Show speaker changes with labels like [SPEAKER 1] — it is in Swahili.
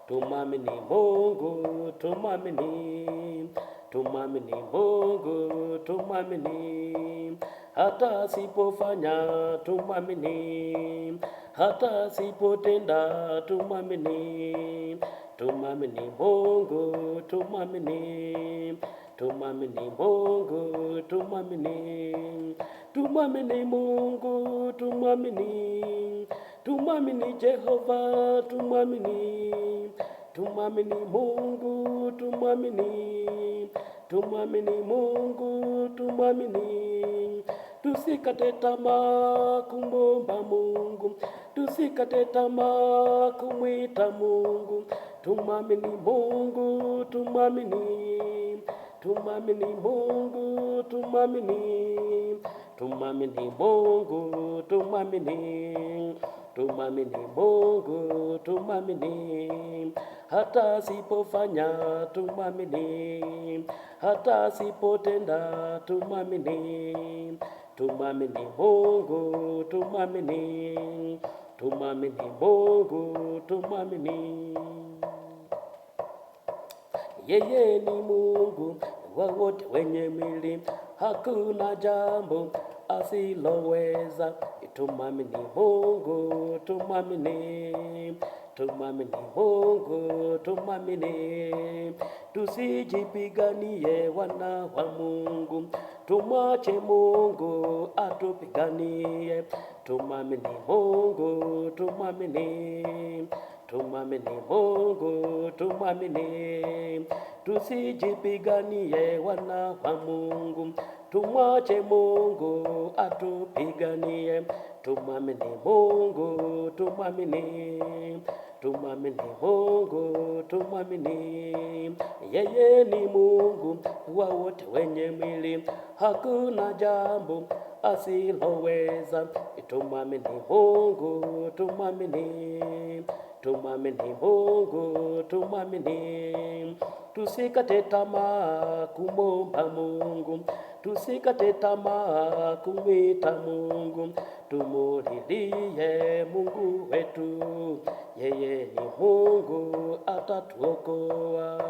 [SPEAKER 1] tumwamini Mungu, tumwamini, tumwamini Mungu, tumwamini, hata asipofanya tumwamini, hata asipotenda tumwamini, tumwamini Mungu, tumwamini, tumwamini Mungu, tumwamini, tumwamini Mungu, tumwamini, tumwamini Jehova, tumwamini, tumwamini Mungu, tumwamini, tumwamini Mungu, tumwamini, tusikate tamaa kumwomba Mungu, tusikate tamaa kumwita Mungu, tumwamini Mungu, tumwamini, tumwamini Mungu, tumwamini, tumwamini Mungu, tumwamini, tumwamini Mungu, tumwamini, hata asipofanya tumwamini, hata asipotenda tumwamini, tumwamini Mungu, tumwamini, tumwamini Mungu, tumwamini. Yeye ni Mungu wa wote wenye mwili, hakuna jambo asiloweza. Tumwamini Mungu, tumwamini, tumwamini Mungu, tumwamini, tusijipiganie wana wa Mungu, tumwache Mungu atupiganie. Tumwamini Mungu, tumwamini, tumwamini Mungu, tumwamini, tusijipiganie wana wa Mungu, tumwache Mungu atupiganie. Tumwamini Mungu, tumwamini, tumwamini Mungu, tumwamini, yeye ni Mungu wa wote wenye mwili, hakuna jambo asiloweza. Tumwamini Mungu, tumwamini, tumwamini Mungu, tumwamini, tusikate tamaa kumwomba Mungu, tusikate tamaa kumwita Mungu, tumulilie Mungu wetu, yeye ni Mungu atatuokoa.